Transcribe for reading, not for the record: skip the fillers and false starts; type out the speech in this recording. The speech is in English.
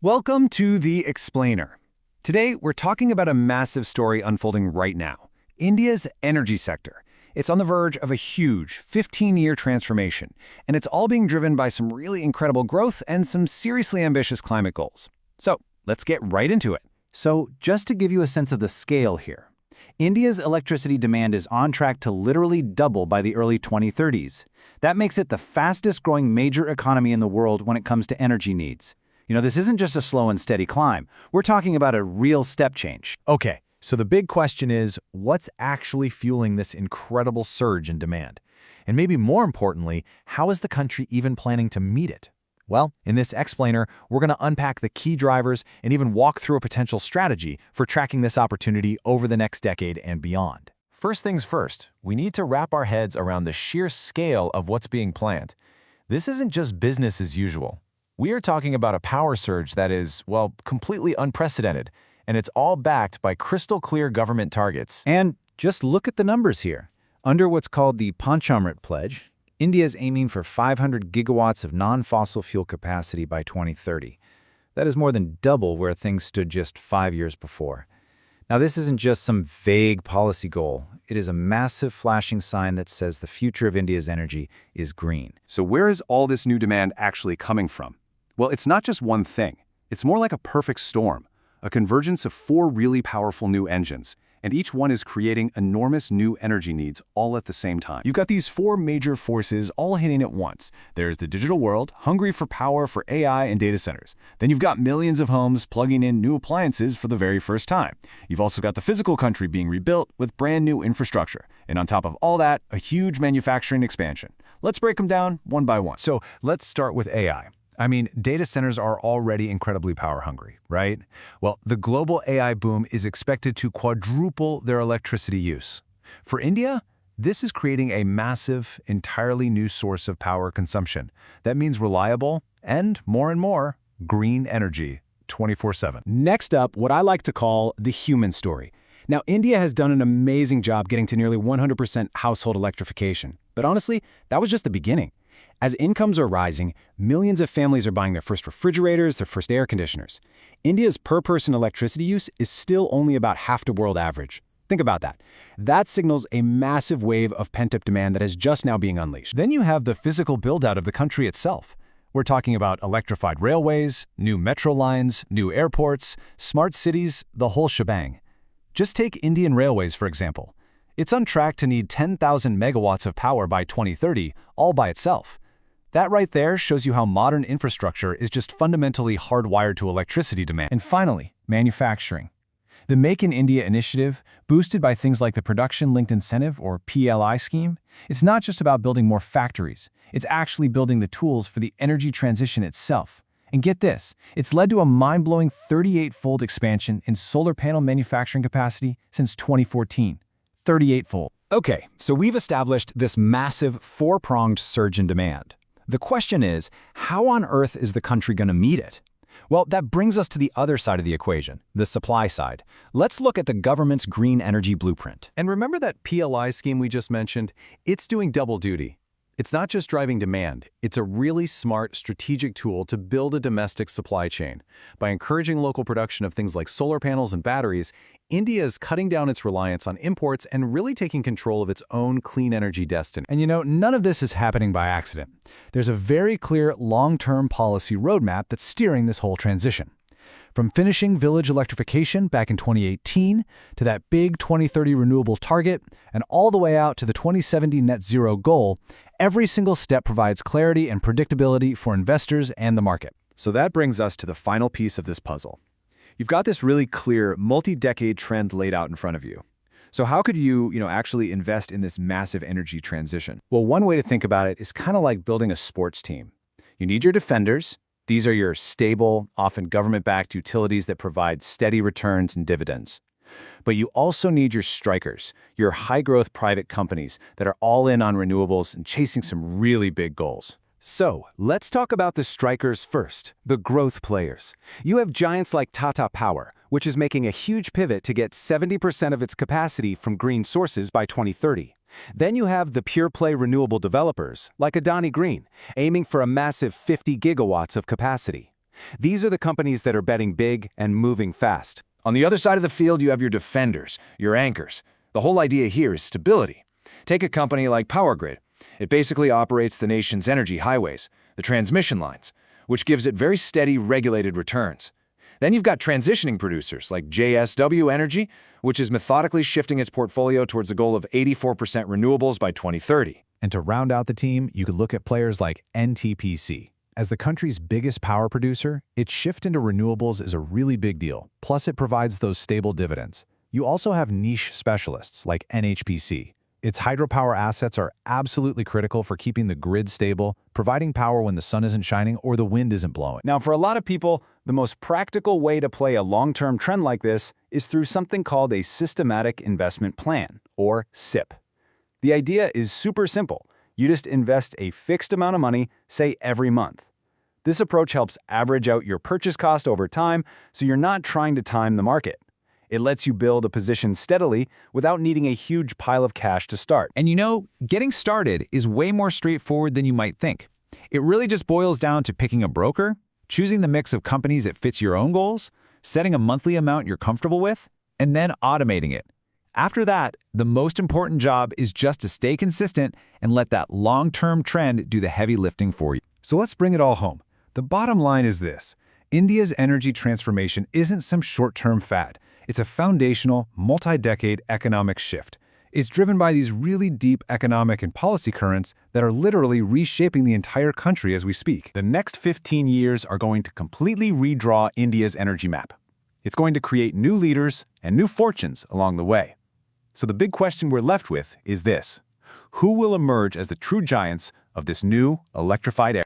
Welcome to The Explainer. Today, we're talking about a massive story unfolding right now, India's energy sector. It's on the verge of a huge 15-year transformation, and it's all being driven by some really incredible growth and some seriously ambitious climate goals. So, let's get right into it. So, just to give you a sense of the scale here, India's electricity demand is on track to literally double by the early 2030s. That makes it the fastest-growing major economy in the world when it comes to energy needs. This isn't just a slow and steady climb. We're talking about a real step change. Okay, so the big question is, what's actually fueling this incredible surge in demand? And maybe more importantly, how is the country even planning to meet it? Well, in this explainer, we're going to unpack the key drivers and even walk through a potential strategy for tracking this opportunity over the next decade and beyond. First things first, we need to wrap our heads around the sheer scale of what's being planned. This isn't just business as usual. We are talking about a power surge that is, well, completely unprecedented, and it's all backed by crystal clear government targets. And just look at the numbers here. Under what's called the Panchamrit Pledge, India is aiming for 500 gigawatts of non-fossil fuel capacity by 2030. That is more than double where things stood just 5 years before. Now, this isn't just some vague policy goal. It is a massive flashing sign that says the future of India's energy is green. So where is all this new demand actually coming from? Well, it's not just one thing. It's more like a perfect storm, a convergence of 4 really powerful new engines, and each one is creating enormous new energy needs all at the same time. You've got these 4 major forces all hitting at once. There's the digital world, hungry for power for AI and data centers. Then you've got millions of homes plugging in new appliances for the very first time. You've also got the physical country being rebuilt with brand new infrastructure. And on top of all that, a huge manufacturing expansion. Let's break them down one by one. So let's start with AI. Data centers are already incredibly power hungry, right? Well, the global AI boom is expected to quadruple their electricity use. For India, this is creating a massive, entirely new source of power consumption. That means reliable and more, green energy, 24/7. Next up, what I like to call the human story. Now, India has done an amazing job getting to nearly 100% household electrification. But honestly, that was just the beginning. As incomes are rising, millions of families are buying their first refrigerators, their first air conditioners. India's per-person electricity use is still only about half the world average. Think about that. That signals a massive wave of pent-up demand that is just now being unleashed. Then you have the physical build-out of the country itself. We're talking about electrified railways, new metro lines, new airports, smart cities, the whole shebang. Just take Indian Railways, for example. It's on track to need 10,000 megawatts of power by 2030, all by itself. That right there shows you how modern infrastructure is just fundamentally hardwired to electricity demand. And finally, manufacturing. The Make in India initiative, boosted by things like the Production-Linked Incentive or PLI scheme, is not just about building more factories. It's actually building the tools for the energy transition itself. And get this, it's led to a mind-blowing 38-fold expansion in solar panel manufacturing capacity since 2014. 38-fold. Okay, so we've established this massive 4-pronged surge in demand. The question is, how on earth is the country going to meet it? Well, that brings us to the other side of the equation, the supply side. Let's look at the government's green energy blueprint. And remember that PLI scheme we just mentioned? It's doing double duty. It's not just driving demand, it's a really smart, strategic tool to build a domestic supply chain. By encouraging local production of things like solar panels and batteries, India is cutting down its reliance on imports and really taking control of its own clean energy destiny. And none of this is happening by accident. There's a very clear long-term policy roadmap that's steering this whole transition. From finishing village electrification back in 2018 to that big 2030 renewable target and all the way out to the 2070 net zero goal, every single step provides clarity and predictability for investors and the market. So that brings us to the final piece of this puzzle. You've got this really clear multi-decade trend laid out in front of you. So how could you, actually invest in this massive energy transition? Well, one way to think about it is kind of like building a sports team. You need your defenders. These are your stable, often government-backed utilities that provide steady returns and dividends. But you also need your strikers, your high-growth private companies that are all in on renewables and chasing some really big goals. So, let's talk about the strikers first, the growth players. You have giants like Tata Power, which is making a huge pivot to get 70% of its capacity from green sources by 2030. Then you have the pure-play renewable developers, like Adani Green, aiming for a massive 50 gigawatts of capacity. These are the companies that are betting big and moving fast. On the other side of the field, you have your defenders, your anchors. The whole idea here is stability. Take a company like Power Grid. It basically operates the nation's energy highways, the transmission lines, which gives it very steady, regulated returns. Then you've got transitioning producers like JSW Energy, which is methodically shifting its portfolio towards a goal of 84% renewables by 2030. And to round out the team, you could look at players like NTPC. As the country's biggest power producer, its shift into renewables is a really big deal. Plus, it provides those stable dividends. You also have niche specialists like NHPC. Its hydropower assets are absolutely critical for keeping the grid stable, providing power when the sun isn't shining or the wind isn't blowing. Now, for a lot of people, the most practical way to play a long-term trend like this is through something called a systematic investment plan, or SIP. The idea is super simple. You just invest a fixed amount of money, say every month. This approach helps average out your purchase cost over time, so you're not trying to time the market. It lets you build a position steadily without needing a huge pile of cash to start. And you know, getting started is way more straightforward than you might think. It really just boils down to picking a broker, choosing the mix of companies that fits your own goals, setting a monthly amount you're comfortable with, and then automating it. After that, the most important job is just to stay consistent and let that long-term trend do the heavy lifting for you. So let's bring it all home. The bottom line is this: India's energy transformation isn't some short-term fad. It's a foundational, multi-decade economic shift. It's driven by these really deep economic and policy currents that are literally reshaping the entire country as we speak. The next 15 years are going to completely redraw India's energy map. It's going to create new leaders and new fortunes along the way. So the big question we're left with is this: who will emerge as the true giants of this new electrified era?